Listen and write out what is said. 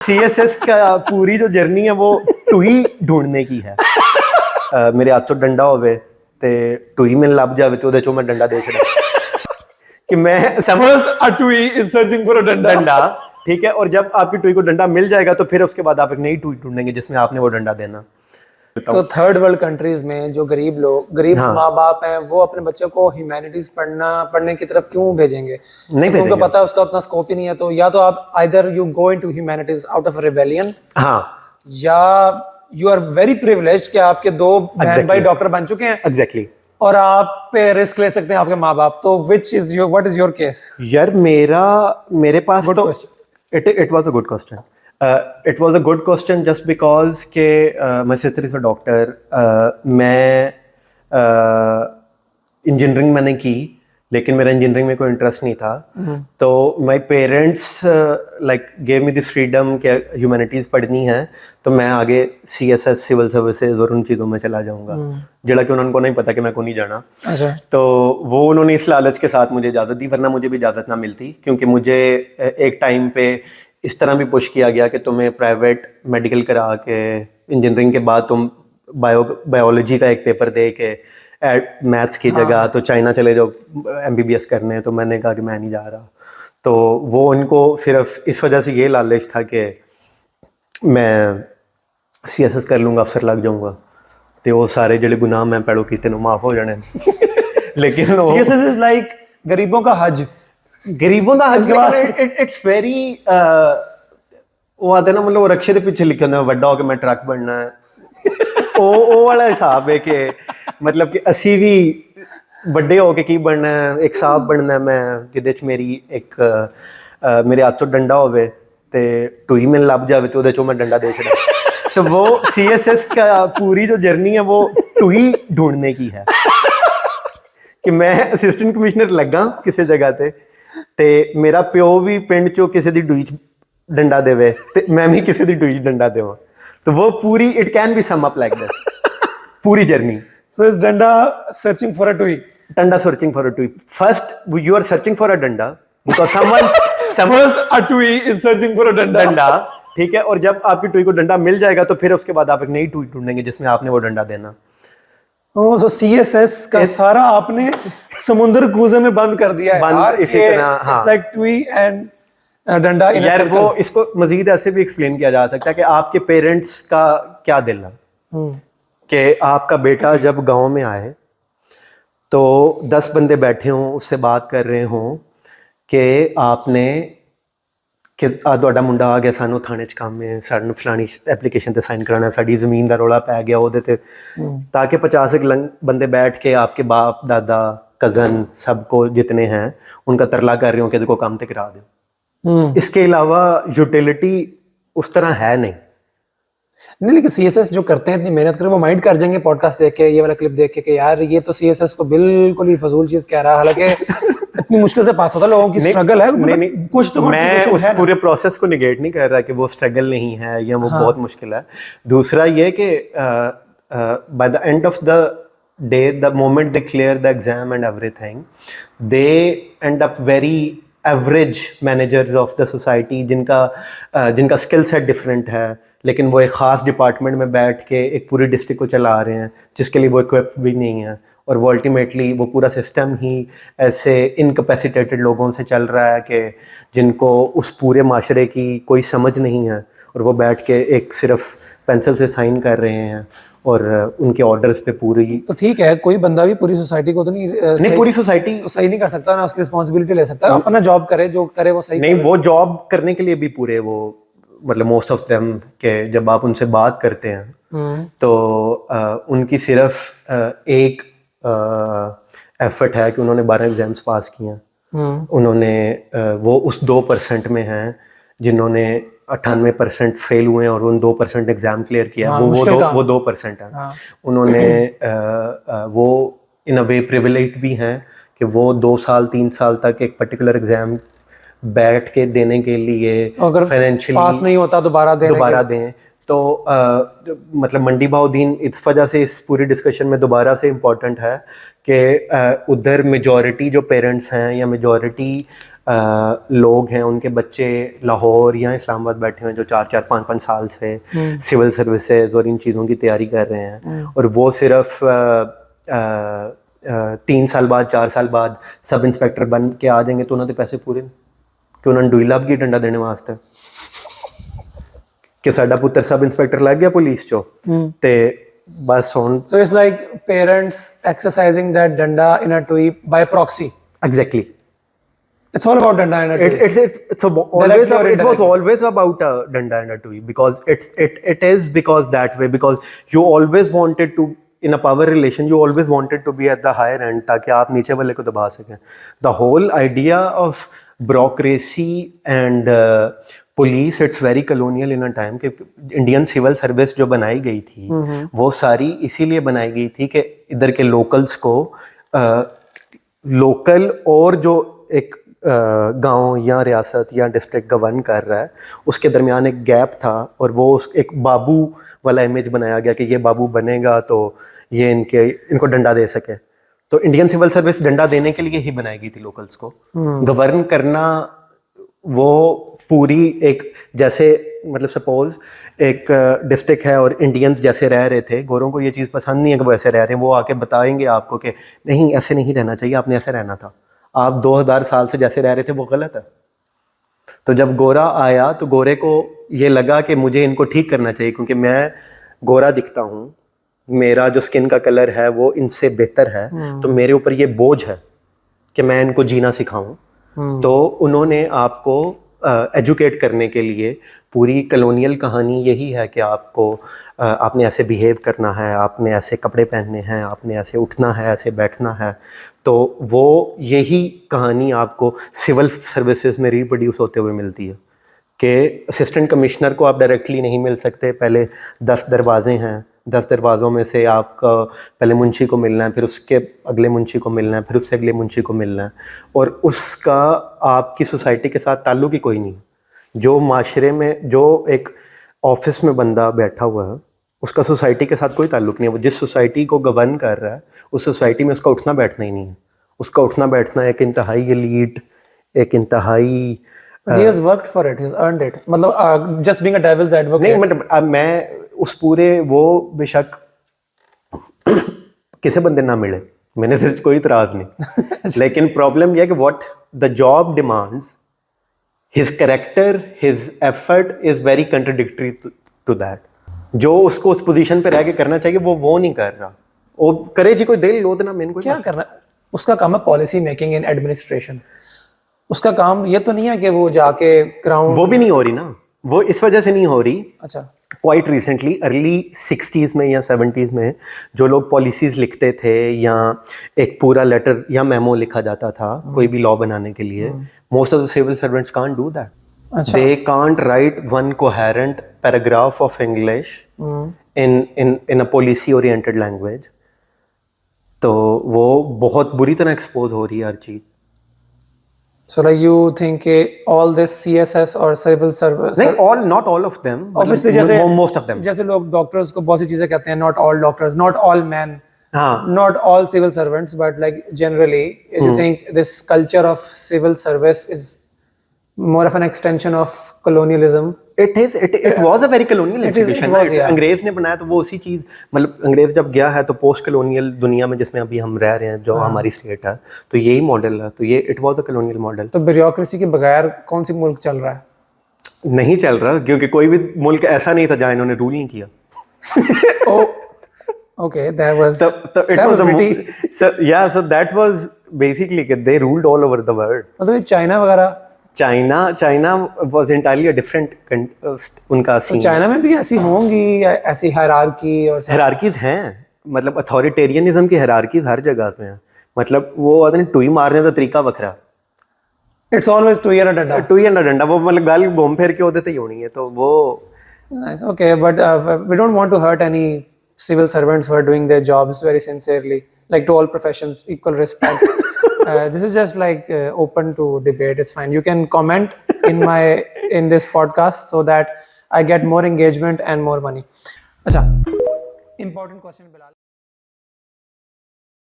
CSS का पूरी जो जर्नी है वो टूई ढूंढने की है। मेरे हाथ चो डंडा होवे ते टूई मैंने लभ जावे ते ओदे चो मैं डंडा दे छड़ा कि मैं First, a Tui is searching for a डंडा। ठीक है, और जब आपकी टूई को डंडा मिल जाएगा तो फिर उसके बाद आप एक नई टूई ढूंढेंगे जिसमें आपने वो डंडा देना। तो थर्ड वर्ल्ड कंट्रीज में जो गरीब माँ बाप हैं वो अपने बच्चों को ह्यूमैनिटीज पढ़ने की तरफ क्यों भेजेंगे? नहीं भेजेंगे, उनको पता है उसका उतना स्कोप ही नहीं है। तो या तो आप either you go into humanities out of rebellion, हाँ, या यू आर वेरी प्रिविलेज्ड कि आपके दो बहन भाई डॉक्टर बन चुके हैं एग्जैक्टली, और आप पे रिस्क ले सकते हैं आपके माँ बाप। तो व्हाट इज योर केस? यार मेरे पास तो it was a good question. It was a good question just because के my sister is a doctor. मैं इंजीनियरिंग मैंने की, लेकिन मेरा इंजीनियरिंग में कोई इंटरेस्ट नहीं था। तो my parents like gave me this freedom कि ह्यूमैनिटीज़ पढ़नी है तो मैं आगे सीएसएस सिविल सर्विसेज और उन चीज़ों में चला जाऊंगा, जड़ा कि उन्होंने को नहीं पता कि मैं को नहीं जाना। अच्छा। तो वो उन्होंने इस लालच के साथ मुझे इजाज़त दी, वरना मुझे भी इजाज़त ना मिलती, क्योंकि मुझे एक टाइम पे इस तरह भी पुश किया गया कि तुम्हें प्राइवेट मेडिकल करा के इंजीनियरिंग के बाद तुम बायोलॉजी का एक पेपर दे के मैथ्स की जगह तो चाइना चले जाओ एमबीबीएस करने। तो मैंने कहा कि मैं नहीं जा रहा। तो वो उनको सिर्फ इस वजह से ये लालच था कि मैं सीएसएस कर लूँगा, अफसर लग जाऊँगा, तो वो सारे ਜਿਹੜੇ गुनाह मैं पैड़ो कीते नु माफ हो जाने। लेकिन सीएसएस इज लाइक गरीबों का हज। गरीबों का हज के बाद इट्स वेरी वो आते ना, मतलब रक्षे के पीछे लिखे होंगे वड्डा होके मैं ट्रक बनना है, ਉਹ ਵਾਲਾ ਹਿਸਾਬ ਹੈ ਕਿ मतलब कि ਅਸੀਂ ਵੀ ਵੱਡੇ ਹੋ ਕੇ ਕੀ ਬਣਨਾ ਹੈ, ਇੱਕ ਸਾਹਬ ਬਣਨਾ ਮੈਂ ਜਿਹਦੇ ਚ ਮੇਰੀ ਇੱਕ ਮੇਰੇ ਹੱਥ ਚੋਂ ਡੰਡਾ ਹੋਵੇ ਤੇ ਟੂਈ ਮੈਨੂੰ ਲੱਭ ਜਾਵੇ ਤੇ ਉਹਦੇ ਚੋਂ ਮੈਂ ਡੰਡਾ दे छड़ा। तो वो सीएसएस का पूरी जो जर्नी है वो टूई ढूंढने की है कि मैं असिस्टेंट कमिश्नर लगा किसी जगह ते मेरा प्यो भी पिंड चो किसी दी डूई डंडा देवे ते मैं भी किसी दी डूई डंडा देवां। तो वो पूरी it can be sum up like that पूरी journey. So is danda searching for a टूई, डंडा सर्चिंग फॉर अ टूई। First you are searching for a danda because someone first a टूई is searching for a danda, ठीक है, और जब आपकी टूई को डंडा मिल जाएगा तो फिर उसके बाद आप एक नई टूई ढूंढेंगे जिसमें आपने वो डंडा देना। ओह, सो सीएसएस का सारा आपने समुद्र कूजे में बंद कर दिया है यार। इसी तरह हाँ, लाइक टूई एंड डंडा इन यार वो इसको मजीद ऐसे भी एक्सप्लेन किया जा सकता है कि आपके पेरेंट्स का क्या दिल है कि आपका बेटा जब गांव में आए तो 10 बंदे बैठे हों उससे बात कर रहे हों कि आपने कि ਤੁਹਾਡਾ ਮੁੰਡਾ ਆ ਗਿਆ ਸਾਨੂੰ ਥਾਣੇ 'ਚ ਕੰਮ ਹੈ, ਸਾਨੂੰ ਫਲਾਣੀ ਐਪਲੀकेशन ਤੇ ਸਾइन कराना, ਸਾਡੀ ਜ਼ਮੀਨ ਦਾ ਰੌਲਾ ਪੈ ਗਿਆ ਉਹਦੇ ਤੇ, ताकि 50 बंदे बैठ के आपके बाप दादा कज़न सबको जितने हैं उनका तरला कर रहे हो कि देखो काम तो करा दो। इसके अलावा यूटिलिटी उस तरह है नहीं, लेकिन सीएसएस जो करते हैं इतनी मेहनत करें, वो माइंड कर जाएंगे पॉडकास्ट देख के, ये वाला क्लिप देख के कि यार ये तो सीएसएस को बिल्कुल ही फजूल चीज कह रहा है, हालांकि इतनी मुश्किल से पास होता है, लोगों की स्ट्रगल है। नहीं, कुछ तो मैं उस पूरे प्रोसेस को निगेट नहीं कर रहा कि वो स्ट्रगल नहीं है या वो बहुत मुश्किल है। दूसरा ये कि by the end of the day the moment they clear the exam and everything they and up very average managers of the society जिनका स्किल सेट डिफरेंट है, लेकिन वो एक ख़ास डिपार्टमेंट में बैठ के एक पूरी डिस्ट्रिक्ट को चला रहे हैं जिसके लिए वो इक्विप भी नहीं है, और वो अल्टीमेटली वो पूरा सिस्टम ही ऐसे इनकैपेसिटेटेड लोगों से चल रहा है कि जिनको उस पूरे माशरे की कोई समझ नहीं है, और वो बैठ के एक सिर्फ पेंसिल से साइन कर रहे हैं और उनके ऑर्डर्स पे पूरी। तो ठीक है, कोई बंदा भी पूरी सोसाइटी को तो नहीं पूरी सोसाइटी को सही नहीं कर सकता ना, उसकी रिस्पॉन्सिबिलिटी ले सकता है, अपना जॉब करे, जो करे वो सही नहीं करे। वो जॉब करने के लिए भी पूरे वो मतलब मोस्ट ऑफ देम के जब आप उनसे बात करते हैं तो उनकी सिर्फ एक एफर्ट है कि उन्होंने 12 एग्जाम्स पास किए हैं, उन्होंने वो उस 2% में हैं जिन्होंने 98% फेल हुए और उन 2% एग्जाम क्लियर किया। वो 2% है। उन्होंने वो इन अ वे प्रिविलेज्ड भी हैं कि वो 2 साल 3 साल तक एक पर्टिकुलर एग्जाम बैठ के देने के लिए अगर फाइनेंशियली पास नहीं होता दोबारा दें। तो मतलब मंडी भाउद्दीन इस वजह से इस पूरी डिस्कशन में दोबारा से इम्पोर्टेंट है कि उधर मेजॉरिटी जो पेरेंट्स हैं या मेजॉरिटी लोग हैं, उनके बच्चे लाहौर या इस्लामाबाद बैठे हुए हैं जो 4-4, 5-5 साल से सिविल सर्विसेज और इन चीज़ों की तैयारी कर रहे हैं, और वो सिर्फ 3 साल बाद 4 साल बाद सब इंस्पेक्टर बन के आ जाएंगे तो उन्होंने पैसे पूरे कि उन्होंने डुई लभ गई डंडा देने वास्ते कि साडा पुत्र सब इंस्पेक्टर लग गया पुलिस चो ते बस हुण So it's like parents exercising that danda in a tui by proxy. exactly It's all about danda in a tui. it was always about a danda and a tui because it is because that way, because you always wanted to, in a power relation you always wanted to be at the higher end ताकि आप नीचे वाले को दबा सकें. The whole idea of bureaucracy and police it's very colonial in a time कि Indian civil service जो बनाई गई थी वो सारी इसीलिए बनाई गई थी कि इधर के लोकल्स को लोकल और जो एक गांव या रियासत या डिस्ट्रिक्ट गवर्न कर रहा है उसके दरमियान एक गैप था, और वो एक बाबू वाला इमेज बनाया गया कि ये बाबू बनेगा तो ये इनको डंडा दे सके. तो इंडियन सिविल सर्विस डंडा देने के लिए ही बनाई गई थी लोकल्स को. गवर्न करना वो पूरी एक जैसे मतलब सपोज एक डिस्ट्रिक्ट है और इंडियंस जैसे रह रहे थे, गोरों को ये चीज़ पसंद नहीं है कि वो ऐसे रह रहे हैं, वो आके बताएंगे आपको कि नहीं ऐसे नहीं रहना चाहिए, आपने ऐसे रहना था, आप 2000 साल से जैसे रह रहे थे वो गलत है. तो जब गोरा आया तो गोरे को ये लगा कि मुझे इनको ठीक करना चाहिए क्योंकि मैं गोरा दिखता हूँ, मेरा जो स्किन का कलर है वो इनसे बेहतर है, तो मेरे ऊपर ये बोझ है कि मैं इनको जीना सिखाऊं. तो उन्होंने आपको एजुकेट करने के लिए पूरी कलोनियल कहानी यही है कि आपको आपने ऐसे बिहेव करना है, आपने ऐसे कपड़े पहनने हैं, आपने ऐसे उठना है, ऐसे बैठना है. तो वो यही कहानी आपको सिविल सर्विसेज में रिप्रोड्यूस होते हुए मिलती है कि असिस्टेंट कमिश्नर को आप डायरेक्टली नहीं मिल सकते, पहले 10 दरवाजे हैं, 10 दरवाज़ों में से आपका पहले मुंशी को मिलना है, फिर उसके अगले मुंशी को मिलना है, फिर उससे अगले मुंशी को मिलना है, और उसका आपकी सोसाइटी के साथ ताल्लुक ही कोई नहीं. जो माशरे में जो एक ऑफिस में बंदा बैठा हुआ है उसका सोसाइटी के साथ कोई ताल्लुक नहीं है. वो जिस सोसाइटी को गवर्न कर रहा है उस सोसाइटी में उसका उठना बैठना ही नहीं है. उसका उठना बैठना एक इंतहाई एलीट, एक इंतहाई he has worked for it, he's earned it. मतलब just being a devil's advocate. नहीं मतलब मैं उस पूरे वो बेशक किसी बंदे ना मिले, मैंने तो कोई इतराज नहीं, लेकिन प्रॉब्लम यह है कि what the job demands, his character, his effort is very contradictory to that. जो उसको उस पोजीशन पे रह के करना चाहिए वो नहीं कर रहा. वो करे जी कोई दिल लो देना, मैंने क्या करना, उसका काम है पॉलिसी मेकिंग इन एडमिनिस्ट्रेशन. उसका काम ये तो नहीं है कि वो जाके ग्राउंड, वो भी नहीं हो रही ना, वो इस वजह से नहीं हो रही. अच्छा, क्वाइट रिसेंटली अर्ली 60s में या 70s में जो लोग पॉलिसीज लिखते थे या एक पूरा लेटर या मेमो लिखा जाता था कोई भी लॉ बनाने के लिए, most of the civil servants can't do that. They can't write one coherent paragraph of English in a policy oriented language. तो वो बहुत बुरी तरह एक्सपोज हो रही है हर चीज. So like you think all this CSS or civil service? नहीं, all, not all of them. Obviously, जैसे most of them. जैसे लोग डॉक्टर्स को बहुत सी चीजें कहते हैं, not all doctors, not all men, not all civil servants, but like generally, you think this culture of civil service is more of an extension of colonialism? It was a very colonial institution. अंग्रेज ने बनाया तो वो उसी चीज, मतलब अंग्रेज जब गया है तो पोस्ट कलोनियल दुनिया में जिसमें अभी हम रह रहे हैं, जो हमारी स्टेट है, तो यही मॉडल है. तो ये it was a colonial model. तो ब्यूरोक्रेसी के बगैर कौन सी मुल्क चल रहा है? नहीं चल रहा, क्योंकि कोई भी मुल्क ऐसा नहीं था जहाँ इन्होंने रूल नहीं किया. Okay, that was that was basically they ruled all over the world. मतलब चाइना वगैरह, China was entirely a different उनका scene. तो चाइना में भी ऐसी होंगी, ऐसी हायरार्की और हायरार्कीज हैं, मतलब अथॉरिटेरियनिज्म की हायरार्कीज हर जगह पे हैं. मतलब वो आदमी टुई मारने का तरीका वखरा. इट्स ऑलवेज टुई एंड डंडा, टुई एंड डंडा. वो मतलब गाल घूम फिर के होते थे ही होनी है. तो वो nice. Okay, but we don't want to hurt any civil servants who are doing their jobs very sincerely, like to all professions, equal respect. This is just like open to debate. It's fine. You can comment in this podcast so that I get more engagement and more money. अच्छा, important question, Bilal.